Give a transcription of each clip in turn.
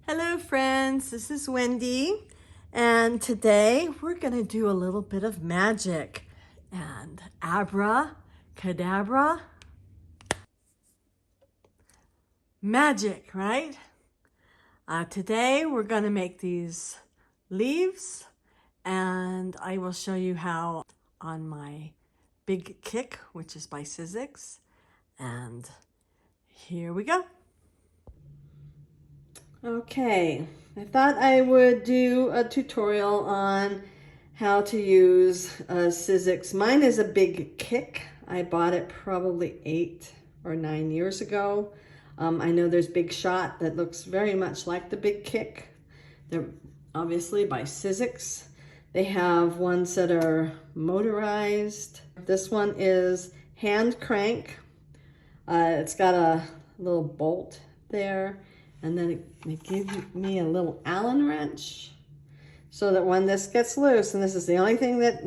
Hello friends, this is Wendy, and today we're going to do a little bit of magic and abracadabra magic, right? Today we're going to make these leaves, and I will show you how on my big kick, which is by Sizzix, and here we go. Okay, I thought I would do a tutorial on how to use a Sizzix. Mine is a big kick. I bought it probably 8 or 9 years ago. I know there's Big Shot that looks very much like the big kick. They're obviously by Sizzix. They have ones that are motorized. This one is hand crank. It's got a little bolt there. And then it gives me a little Allen wrench so that when this gets loose, and this is the only thing that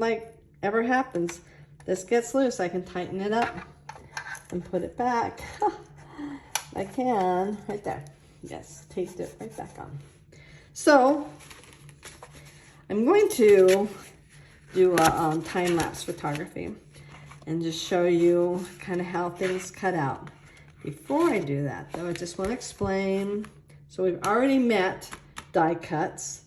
ever happens, this gets loose, I can tighten it up and put it back. I can, right there. Yes, taped it right back on. So I'm going to do a time-lapse photography and just show you kind of how things cut out. Before I do that, though, I just want to explain. So we've already met die cuts,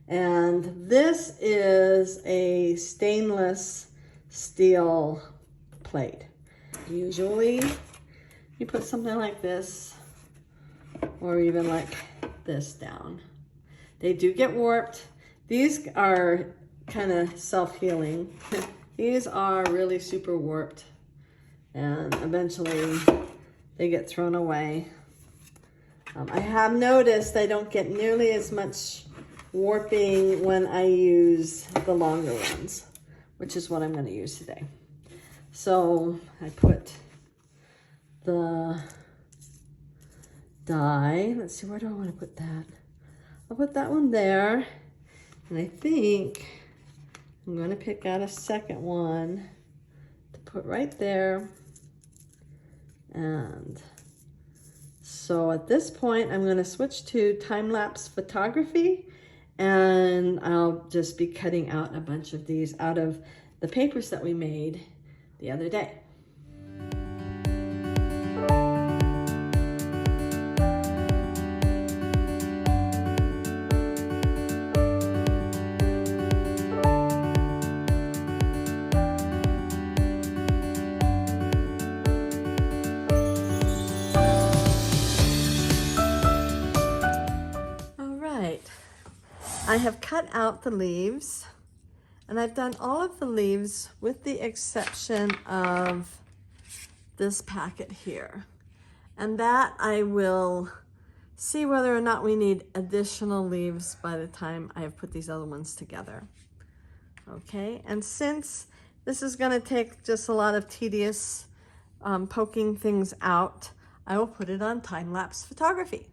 and this is a stainless steel plate. Usually you put something like this or even like this down. They do get warped. These are kind of self-healing. These are really super warped, and eventually they get thrown away. I have noticed I don't get nearly as much warping when I use the longer ones, which is what I'm going to use today. So I put the die. Let's see, where do I want to put that? I'll put that one there. And I think I'm going to pick out a second one to put right there. And so at this point, I'm going to switch to time-lapse photography, and I'll just be cutting out a bunch of these out of the papers that we made the other day. I have cut out the leaves, and I've done all of the leaves with the exception of this packet here. And that I will see whether or not we need additional leaves by the time I have put these other ones together. Okay, and since this is going to take just a lot of tedious poking things out, I will put it on time-lapse photography.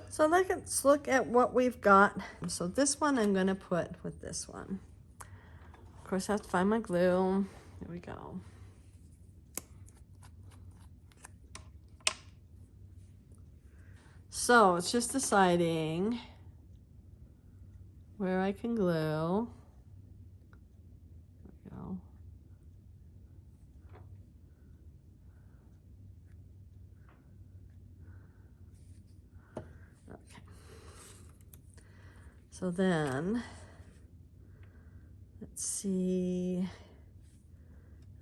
So let's look at what we've got. So this one I'm going to put with this one. Of course, I have to find my glue. There we go. So it's just deciding where I can glue. There we go. So then, let's see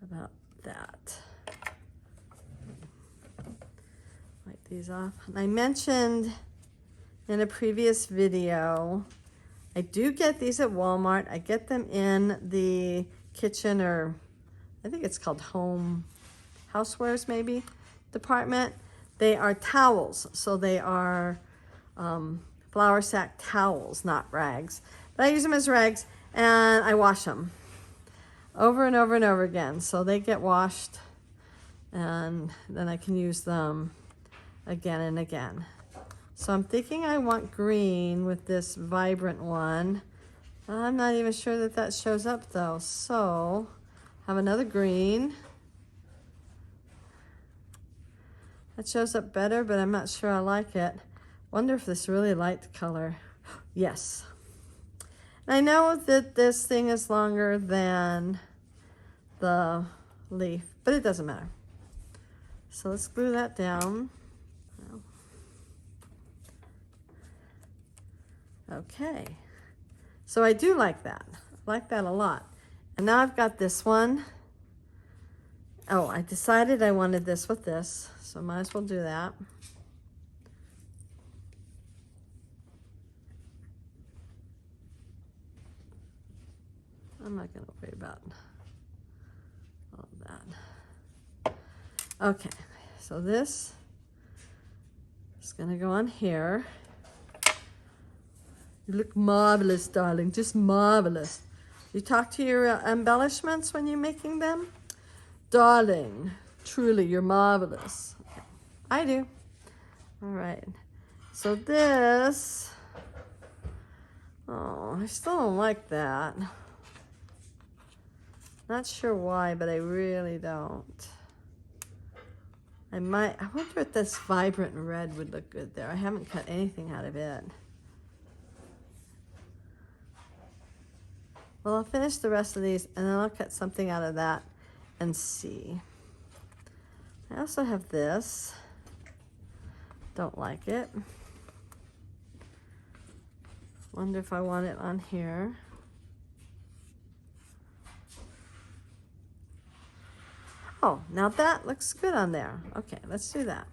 about that. Wipe these off. And I mentioned in a previous video, I do get these at Walmart. I get them in the kitchen, or I think it's called housewares maybe, department. They are towels, so they are flour sack towels, not rags. But I use them as rags, and I wash them over and over and over again. So they get washed, and then I can use them again and again. So I'm thinking I want green with this vibrant one. I'm not even sure that that shows up though. So have another green. That shows up better, but I'm not sure I like it. Wonder if this really light color. Yes. I know that this thing is longer than the leaf, but it doesn't matter. So let's glue that down. Okay. So I do like that. I like that a lot. And now I've got this one. Oh, I decided I wanted this with this, so might as well do that. I'm not going to worry about all of that. Okay, so this is going to go on here. You look marvelous, darling, just marvelous. You talk to your embellishments when you're making them? Darling, truly, you're marvelous. Okay. I do. All right. So this, oh, I still don't like that. Not sure why, but I really don't. I wonder if this vibrant red would look good there. I haven't cut anything out of it. Well, I'll finish the rest of these, and then I'll cut something out of that and see. I also have this. Don't like it. Wonder if I want it on here. Oh, now that looks good on there. Okay, let's do that.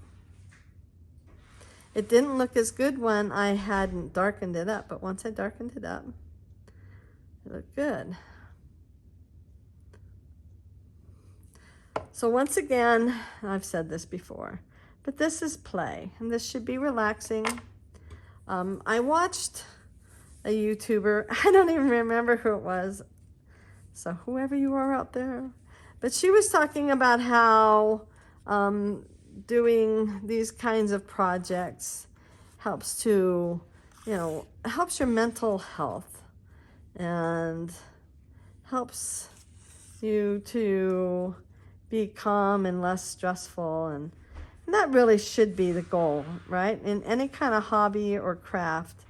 It didn't look as good when I hadn't darkened it up, but once I darkened it up, it looked good. So once again, I've said this before, but this is play, and this should be relaxing. I watched a YouTuber, I don't even remember who it was, so whoever you are out there, but she was talking about how doing these kinds of projects helps to, helps your mental health and helps you to be calm and less stressful, and that really should be the goal, right? In any kind of hobby or craft,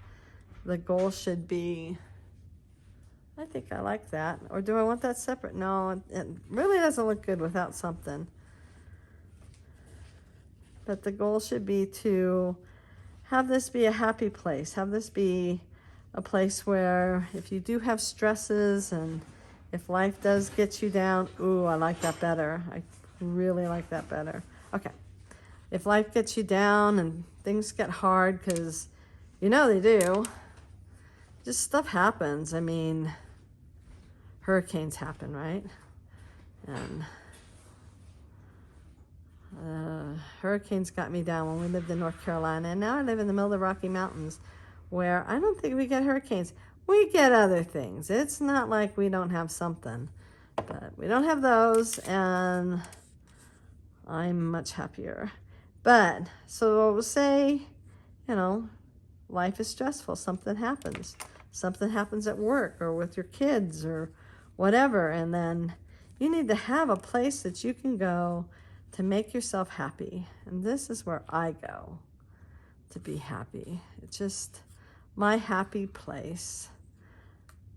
the goal should be, I think I like that. Or do I want that separate? No, it really doesn't look good without something. But the goal should be to have this be a happy place. Have this be a place where if you do have stresses and if life does get you down, ooh, I like that better. I really like that better. Okay. If life gets you down and things get hard, because they do, just stuff happens. I mean, hurricanes happen, right? And hurricanes got me down when we lived in North Carolina, and now I live in the middle of the Rocky Mountains, where I don't think we get hurricanes. We get other things. It's not like we don't have something, but we don't have those, and I'm much happier. But, so say, life is stressful, something happens. Something happens at work or with your kids or whatever, and then you need to have a place that you can go to make yourself happy. And this is where I go to be happy. It's just my happy place.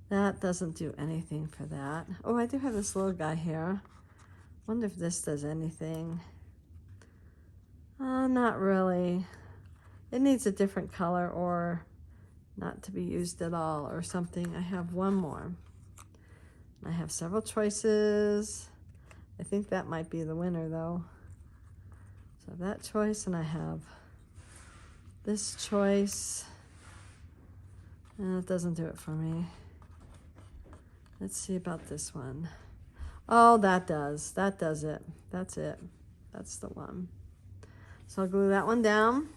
That doesn't do anything for that. Oh, I do have this little guy here. Wonder if this does anything. Not really. It needs a different color or not to be used at all or something. I have one more. I have several choices. I think that might be the winner though. So that choice, and I have this choice. It doesn't do it for me. Let's see about this one. Oh, that does it. That's it. That's the one. So I'll glue that one down,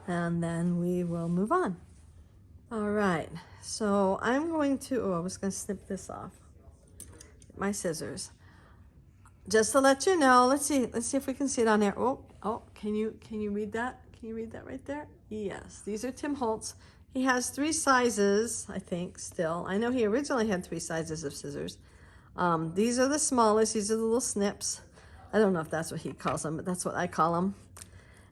and then we will move on. All right, so I'm going to, oh, I was going to snip this off. My scissors. Just to let you know, let's see if we can see it on there. Oh, can you read that? Can you read that right there? Yes, these are Tim Holtz. He has 3 sizes, I think, still. I know he originally had 3 sizes of scissors. These are the smallest. These are the little snips. I don't know if that's what he calls them, but that's what I call them.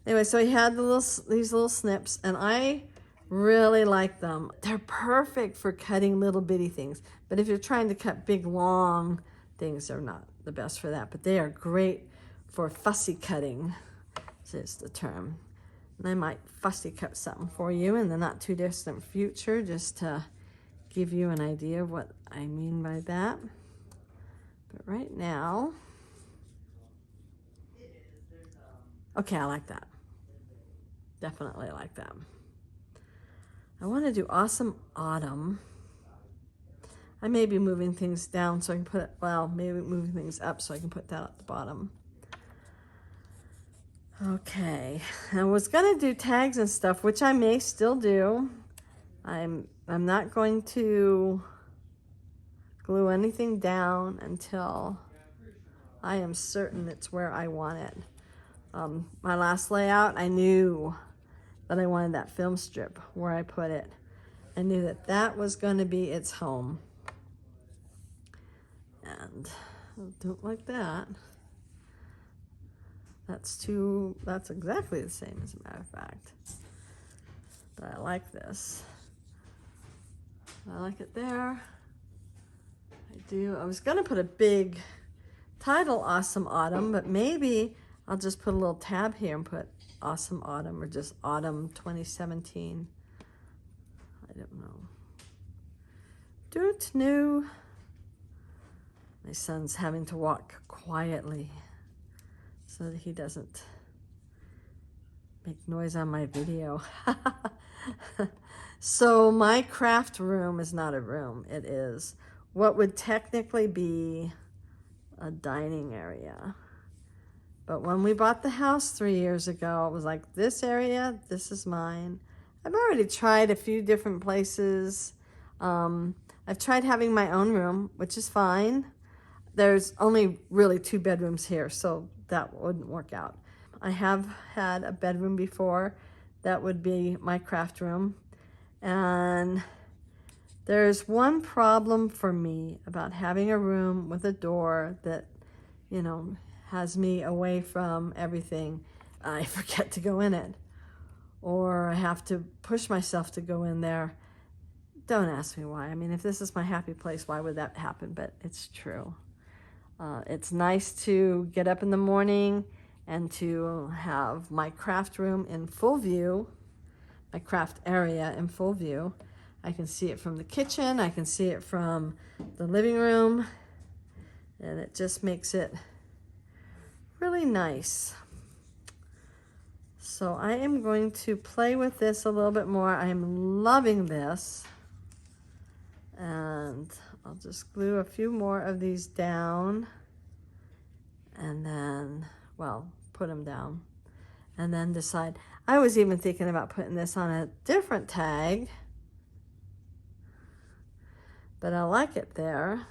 Anyway, so he had these little snips, and I really like them. They're perfect for cutting little bitty things. But if you're trying to cut big, long things, they're not the best for that. But they are great for fussy cutting, is the term. And I might fussy cut something for you in the not too distant future, just to give you an idea of what I mean by that. But right now, okay, I like that. Definitely like that. I want to do Awesome Autumn. I may be moving things down so I can put it, well, maybe moving things up so I can put that at the bottom. Okay, I was gonna do tags and stuff, which I may still do. I'm not going to glue anything down until I am certain it's where I want it. My last layout, I knew that I wanted that film strip where I put it. I knew that that was going to be its home. And I don't like that. That's exactly the same, as a matter of fact. But I like this. I like it there. I do. I was going to put a big title, Awesome Autumn, but maybe I'll just put a little tab here and put Awesome Autumn, or just Autumn 2017. I don't know. Don't know. My son's having to walk quietly so that he doesn't make noise on my video. So my craft room is not a room. It is what would technically be a dining area. But when we bought the house 3 years ago, it was like, this area, this is mine. I've already tried a few different places. I've tried having my own room, which is fine. There's only really 2 bedrooms here, so that wouldn't work out. I have had a bedroom before. That would be my craft room. And there's one problem for me about having a room with a door that, you know, has me away from everything. I forget to go in it, or I have to push myself to go in there. Don't ask me why. I mean, if this is my happy place, why would that happen? But it's true. It's nice to get up in the morning and to have my craft room in full view, my craft area in full view. I can see it from the kitchen, I can see it from the living room, and it just makes it really nice. So I am going to play with this a little bit more. I am loving this. And I'll just glue a few more of these down, and then, well, put them down, and then decide. I was even thinking about putting this on a different tag, but I like it there.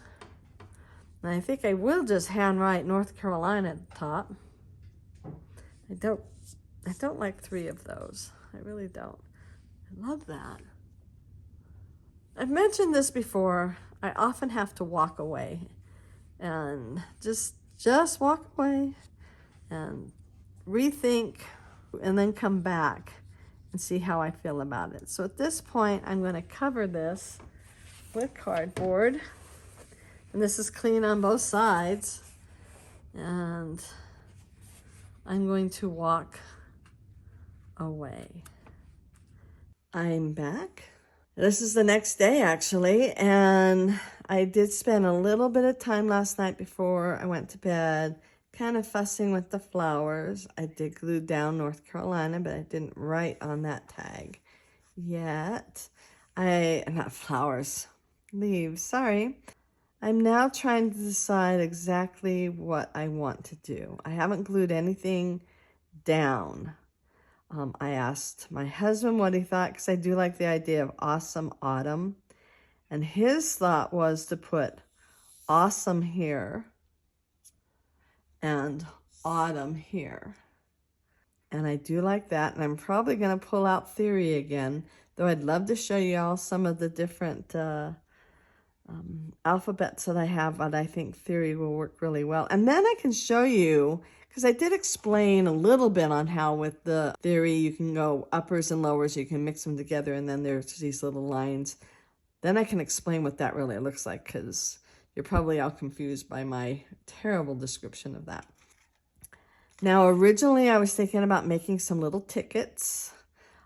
And I think I will just handwrite North Carolina at the top. I don't like 3 of those. I really don't. I love that. I've mentioned this before. I often have to walk away and just walk away and rethink, and then come back and see how I feel about it. So at this point, I'm going to cover this with cardboard, and this is clean on both sides, and I'm going to walk away. I'm back. This is the next day, actually, and I did spend a little bit of time last night before I went to bed kind of fussing with the flowers. I did glue down North Carolina, but I didn't write on that tag yet. Not flowers, leaves, sorry. I'm now trying to decide exactly what I want to do. I haven't glued anything down. I asked my husband what he thought, because I do like the idea of awesome autumn. And his thought was to put awesome here and autumn here. And I do like that. And I'm probably going to pull out theory again, though I'd love to show you all some of the different alphabets that I have, but I think theory will work really well. And then I can show you, because I did explain a little bit on how with the theory you can go uppers and lowers, you can mix them together, and then there's these little lines. Then I can explain what that really looks like, because you're probably all confused by my terrible description of that. Now, originally I was thinking about making some little tickets.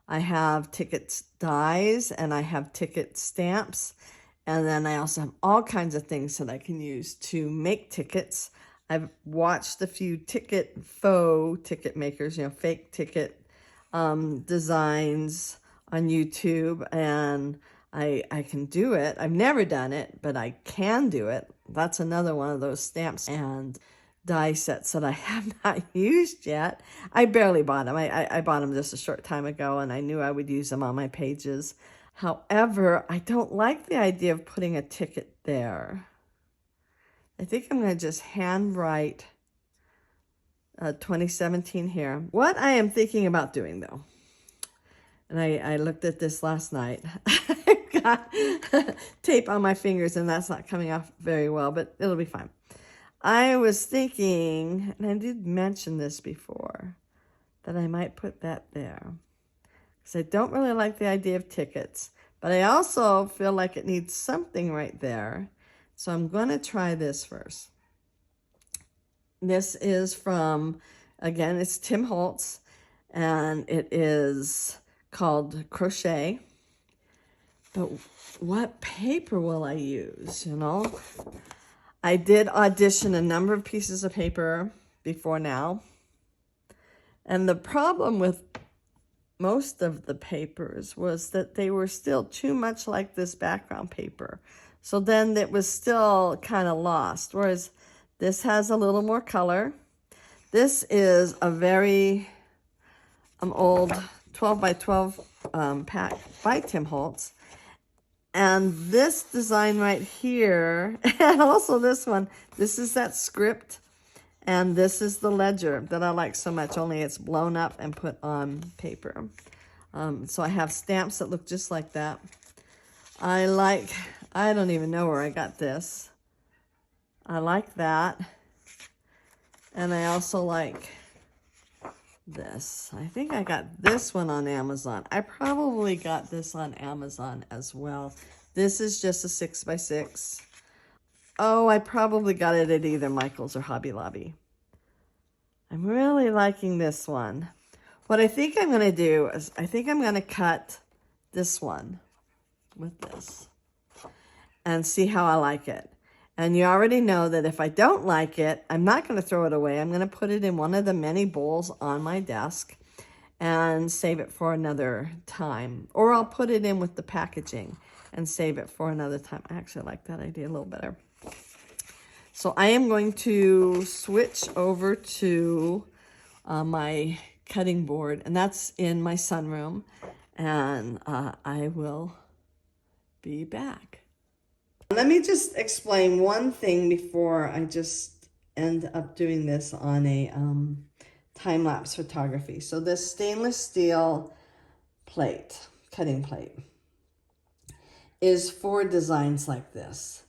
I have ticket dies and I have ticket stamps. And then I also have all kinds of things that I can use to make tickets. I've watched a few faux ticket makers, fake ticket designs on YouTube, and I can do it. I've never done it, but I can do it. That's another one of those stamps and die sets that I have not used yet. I barely bought them. I bought them just a short time ago, and I knew I would use them on my pages. However, I don't like the idea of putting a ticket there. I think I'm going to just handwrite 2017 here. What I am thinking about doing, though, and I looked at this last night. I've got tape on my fingers, and that's not coming off very well, but it'll be fine. I was thinking, and I did mention this before, that I might put that there. Because I don't really like the idea of tickets, but I also feel like it needs something right there. So I'm going to try this first. This is from, again, it's Tim Holtz, and it is called Crochet. But what paper will I use, I did audition a number of pieces of paper before now. And the problem with most of the papers was that they were still too much like this background paper. So then it was still kind of lost. Whereas this has a little more color. This is a very old 12 by 12 pack by Tim Holtz. And this design right here, and also this one, this is that script. And this is the ledger that I like so much, only it's blown up and put on paper. So I have stamps that look just like that. I don't even know where I got this. I like that. And I also like this. I think I got this one on Amazon. I probably got this on Amazon as well. This is just a 6x6. Oh, I probably got it at either Michael's or Hobby Lobby. I'm really liking this one. What I think I'm going to do is I think I'm going to cut this one with this and see how I like it. And you already know that if I don't like it, I'm not going to throw it away. I'm going to put it in one of the many bowls on my desk and save it for another time. Or I'll put it in with the packaging and save it for another time. I actually like that idea a little better. So I am going to switch over to my cutting board, and that's in my sunroom, and I will be back. Let me just explain one thing before I just end up doing this on a time-lapse photography. So this stainless steel plate, cutting plate, is for designs like this.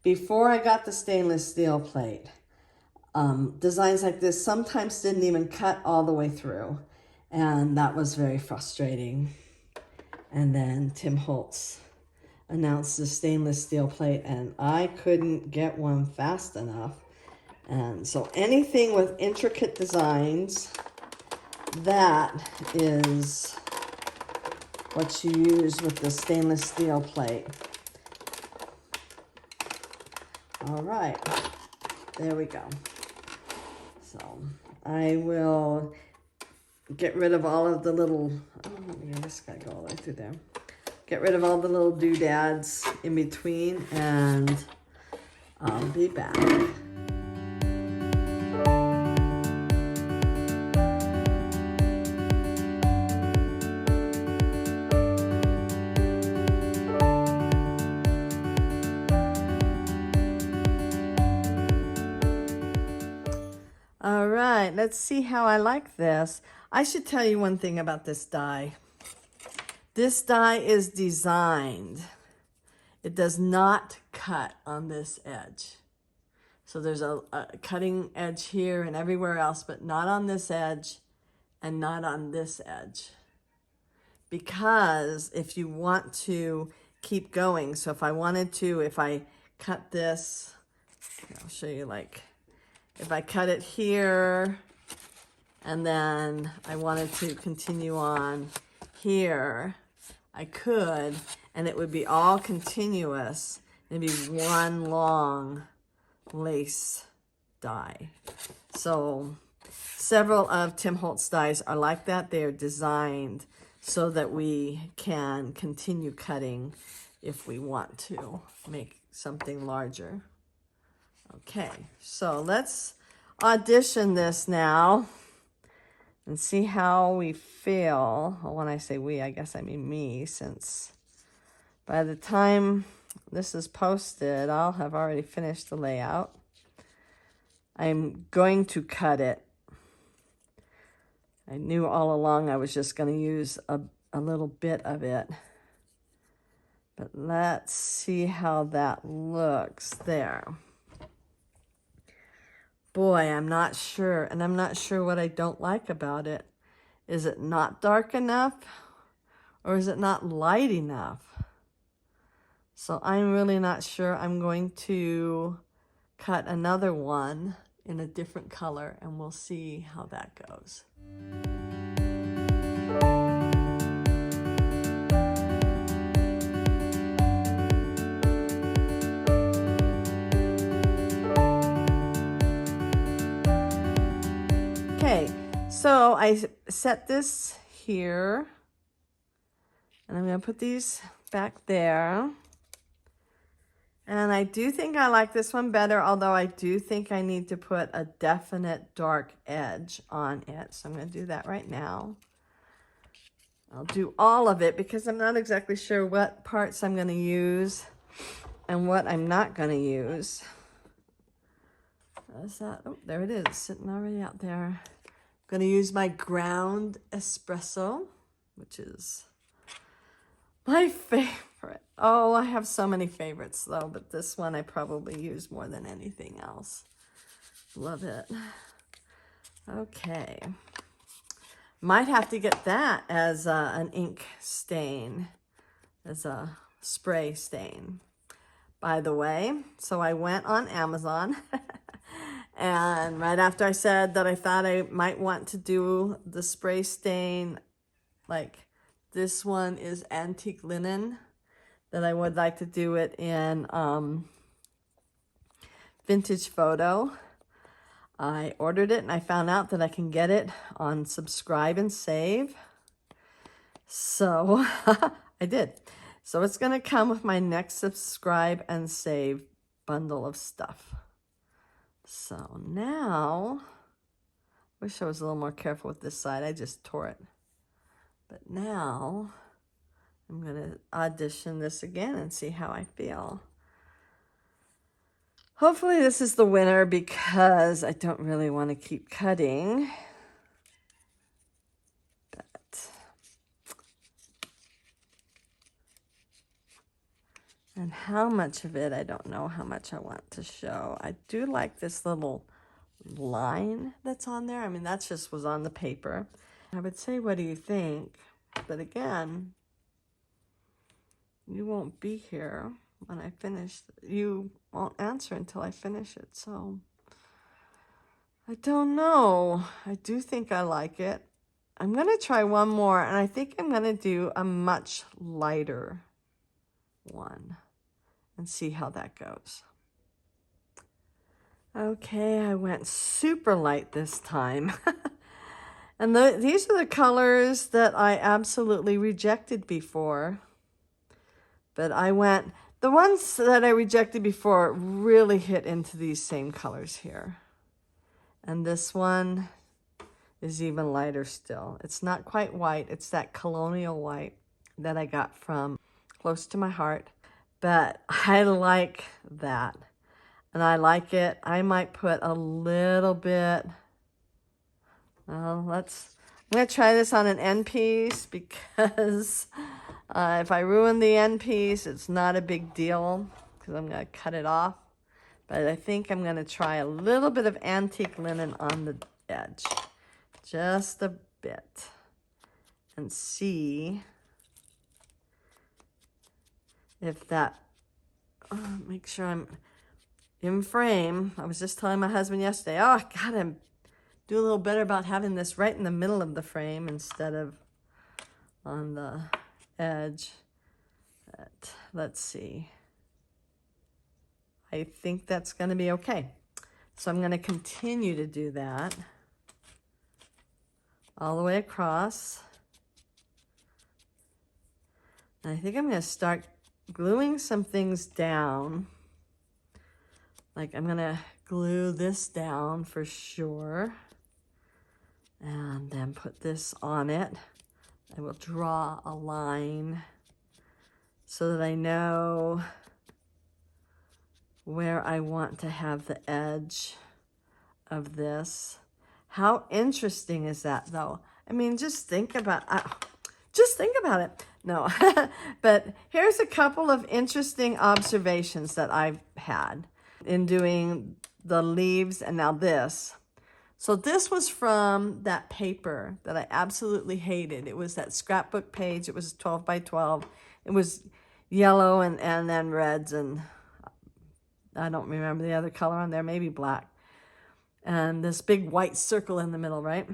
Before I got the stainless steel plate, designs like this sometimes didn't even cut all the way through, and that was very frustrating. And then Tim Holtz announced the stainless steel plate, and I couldn't get one fast enough. And so anything with intricate designs, that is what you use with the stainless steel plate. All right, there we go. So I will get rid of all of the little, oh, yeah, this got to go all the way through there. get rid of all the little doodads in between, and I'll be back. All right, let's see how I like this. I should tell you one thing about this die. This die is designed. It does not cut on this edge. So there's a cutting edge here and everywhere else, but not on this edge and not on this edge. Because if you want to keep going, so if I wanted to, if I cut this, I'll show you, like, if I cut it here and then I wanted to continue on here, I could, and it would be all continuous. It'd be one long lace die. So several of Tim Holtz dies are like that. They are designed so that we can continue cutting if we want to make something larger. Okay, so let's audition this now and see how we feel. Well, when I say we, I guess I mean me, since by the time this is posted, I'll have already finished the layout. I'm going to cut it. I knew all along I was just going to use a little bit of it. But let's see how that looks there. Boy, I'm not sure, and I'm not sure what I don't like about it. Is it not dark enough, or is it not light enough? So I'm really not sure. I'm going to cut another one in a different color, and we'll see how that goes. Okay, so I set this here, and I'm going to put these back there. And I do think I like this one better, although I do think I need to put a definite dark edge on it. So I'm going to do that right now. I'll do all of it because I'm not exactly sure what parts I'm going to use and what I'm not going to use. Is that? Oh, there it is, sitting already out there. I'm going to use my ground espresso, which is my favorite. Oh, I have so many favorites though, but this one I probably use more than anything else. Love it. Okay. Might have to get that as an ink stain, as a spray stain, by the way. So I went on Amazon and right after I said that I thought I might want to do the spray stain, like this one is antique linen, that I would like to do it in vintage photo. I ordered it and I found out that I can get it on subscribe and save. So I did. So it's going to come with my next subscribe and save bundle of stuff. So now, wish I was a little more careful with this side. I just tore it. But now I'm going to audition this again and see how I feel. Hopefully this is the winner because I don't really want to keep cutting. But, and how much of it, I don't know how much I want to show. I do like this little line that's on there. I mean, that's just was on the paper. I would say, what do you think? But again, you won't be here when I finish. You won't answer until I finish it. So I don't know. I do think I like it. I'm going to try one more, and I think I'm going to do a much lighter one and see how that goes. Okay, I went super light this time. And these are the colors that I absolutely rejected before. But the ones that I rejected before really hit into these same colors here. And this one is even lighter still. It's not quite white. It's that colonial white that I got from Close to My Heart. But I like that. And I like it. I might put a little bit. I'm going to try this on an end piece because if I ruin the end piece, it's not a big deal because I'm going to cut it off. But I think I'm going to try a little bit of antique linen on the edge. Just a bit. And see if that, make sure I'm in frame. I was just telling my husband yesterday, oh, I gotta do a little better about having this right in the middle of the frame instead of on the edge. But let's see. I think that's gonna be okay. So I'm gonna continue to do that all the way across. And I think I'm gonna start gluing some things down. Like I'm gonna glue this down for sure. And then put this on it. I will draw a line so that I know where I want to have the edge of this. How interesting is that though? I mean, just think about it. No, but here's a couple of interesting observations that I've had in doing the leaves and now this. So this was from that paper that I absolutely hated. It was that scrapbook page. It was 12 by 12. It was yellow and then reds, and I don't remember the other color on there, maybe black. And this big white circle in the middle, right?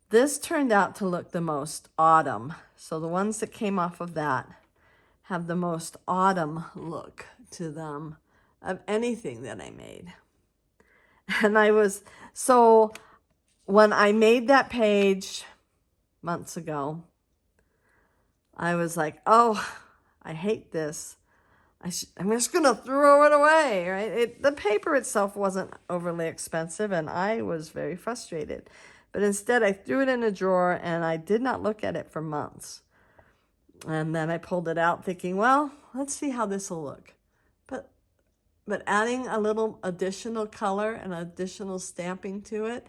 This turned out to look the most autumn. So the ones that came off of that have the most autumn look to them of anything that I made. And so when I made that page months ago, I was like, oh, I hate this. I'm just going to throw it away, right? The paper itself wasn't overly expensive, and I was very frustrated. But instead, I threw it in a drawer, and I did not look at it for months. And then I pulled it out thinking, well, let's see how this will look. But adding a little additional color and additional stamping to it,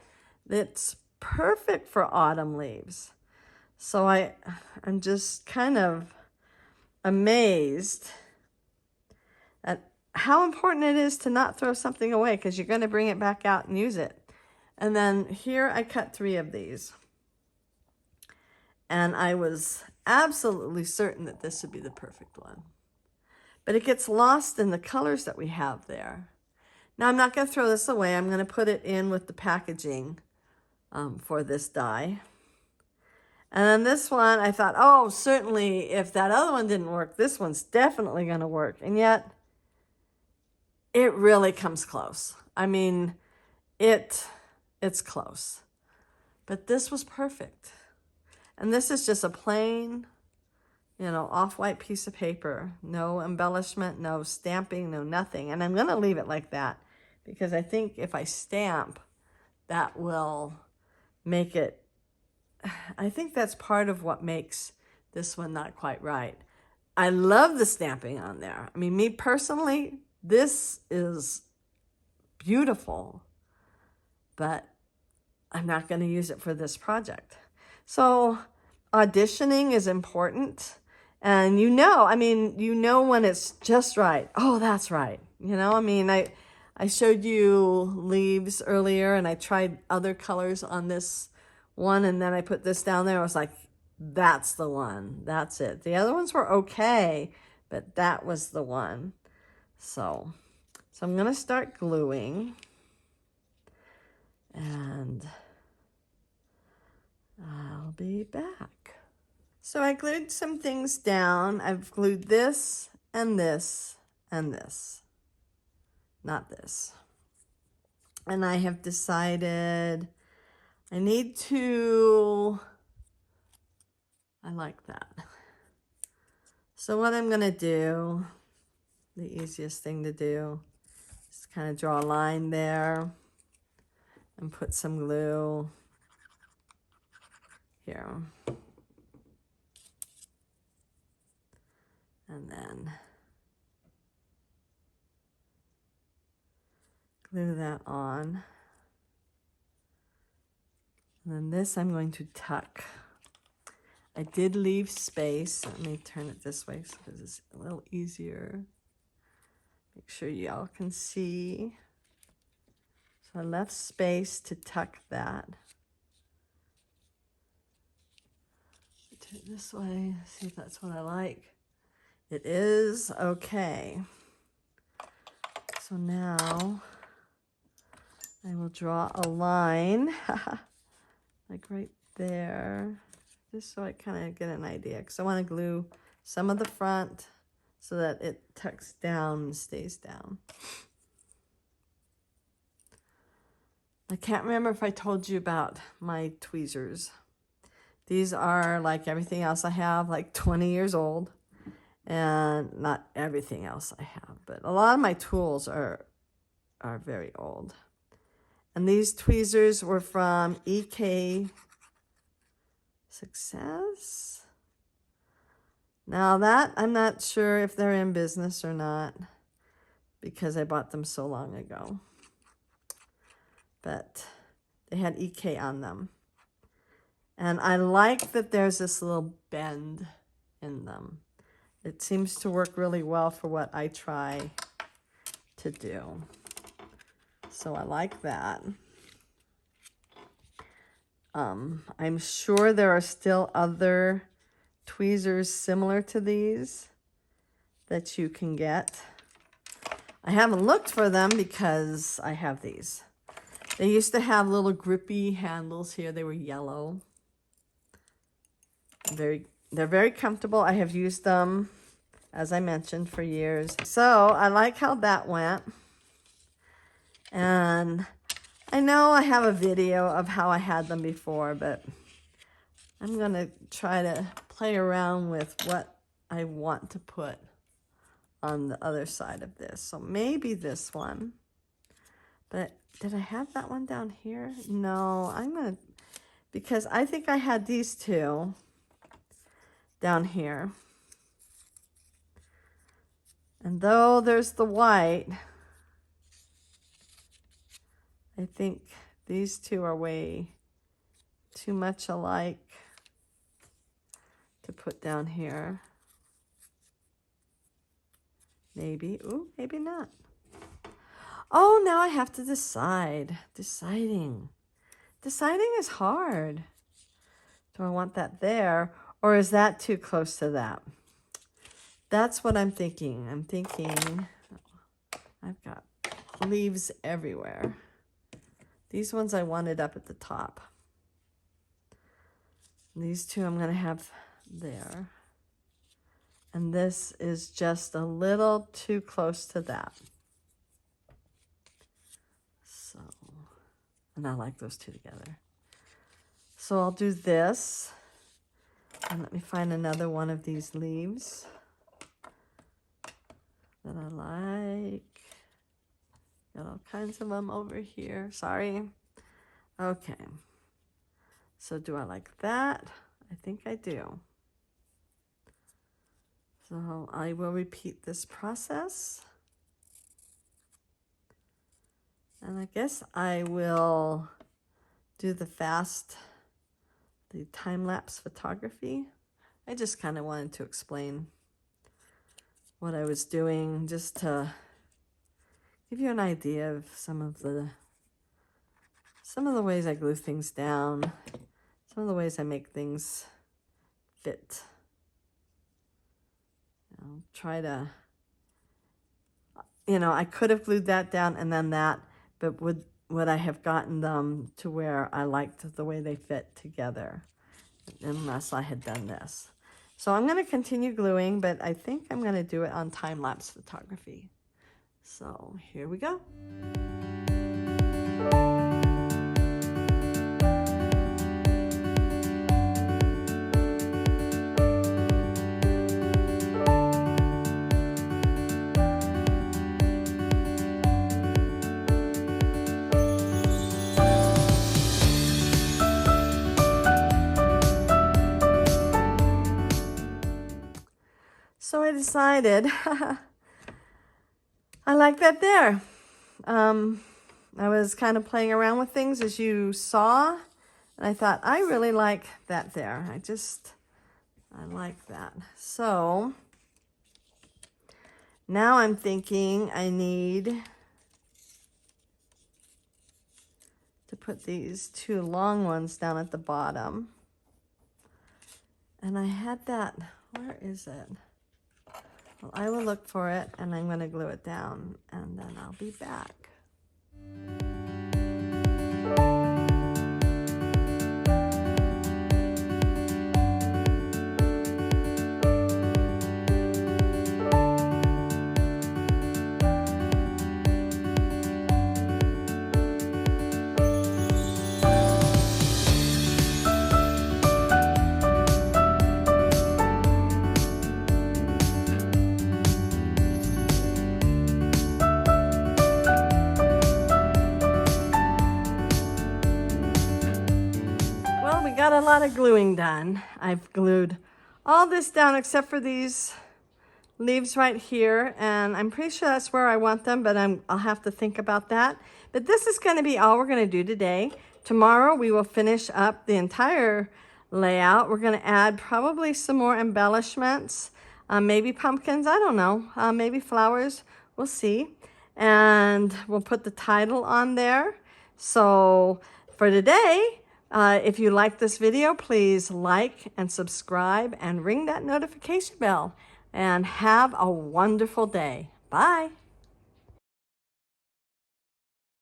it's perfect for autumn leaves. So I'm just kind of amazed at how important it is to not throw something away because you're going to bring it back out and use it. And then here I cut 3 of these. And I was absolutely certain that this would be the perfect one. But it gets lost in the colors that we have there. Now I'm not going to throw this away. I'm going to put it in with the packaging for this die. And then this one, I thought, oh, certainly if that other one didn't work, this one's definitely going to work. And yet, it really comes close. I mean, it's close. But this was perfect. And this is just a plain, off-white piece of paper. No embellishment, no stamping, no nothing. And I'm going to leave it like that because I think if I stamp, that will make it, I think that's part of what makes this one not quite right. I love the stamping on there. I mean, me personally, this is beautiful, but I'm not going to use it for this project. So auditioning is important. And when it's just right. Oh, that's right. I showed you leaves earlier and I tried other colors on this one and then I put this down there. I was like, that's the one. That's it. The other ones were okay, but that was the one. So I'm going to start gluing and I'll be back. So I glued some things down. I've glued this and this and this, not this. And I have decided I like that. So what I'm gonna do, the easiest thing to do, is kind of draw a line there and put some glue here. And then glue that on. And then this I'm going to tuck. I did leave space. Let me turn it this way so it's a little easier. Make sure y'all can see. So I left space to tuck that. Turn it this way, see if that's what I like. It is, okay. So now I will draw a line, like right there, just so I kind of get an idea, because I want to glue some of the front so that it tucks down and stays down. I can't remember if I told you about my tweezers. These are, like everything else I have, like 20 years old. And not everything else I have, but a lot of my tools are very old. And these tweezers were from EK Success. Now that, I'm not sure if they're in business or not, because I bought them so long ago. But they had EK on them. And I like that there's this little bend in them. It seems to work really well for what I try to do. So I like that. I'm sure there are still other tweezers similar to these that you can get. I haven't looked for them because I have these. They used to have little grippy handles here. They were yellow. They're very comfortable. I have used them, as I mentioned, for years. So I like how that went. And I know I have a video of how I had them before, but I'm going to try to play around with what I want to put on the other side of this. So maybe this one. But did I have that one down here? No, I'm going to, because I think I had these two down here. And though there's the white, I think these two are way too much alike to put down here. Maybe, ooh, maybe not. Oh, now I have to decide. Deciding is hard. Do I want that there, or is that too close to that? That's what I'm thinking. I'm thinking I've got leaves everywhere. These ones I wanted up at the top. And these two I'm going to have there. And this is just a little too close to that. So, and I like those two together. So I'll do this. And let me find another one of these leaves that I like. Got all kinds of them over here. Sorry. Okay. So do I like that? I think I do. So I will repeat this process. And I guess I will do the time-lapse photography. I just kind of wanted to explain what I was doing, just to give you an idea of some of the ways I glue things down, some of the ways I make things fit. I'll try to, I could have glued that down and then that, but would I have gotten them to where I liked the way they fit together unless I had done this? So I'm going to continue gluing, but I think I'm going to do it on time-lapse photography. So here we go. So I decided I like that there. I was kind of playing around with things, as you saw, and I thought I really like that there. I like that. So now I'm thinking I need to put these two long ones down at the bottom. And I had that, where is it? Well, I will look for it, and I'm going to glue it down, and then I'll be back. Got a lot of gluing done. I've glued all this down except for these leaves right here, and I'm pretty sure that's where I want them, but I'll have to think about that. But this is going to be all we're going to do today. Tomorrow we will finish up the entire layout. We're going to add probably some more embellishments, maybe pumpkins, I don't know, maybe flowers, we'll see. And we'll put the title on there. So for today, if you like this video, please like and subscribe and ring that notification bell. And have a wonderful day. Bye.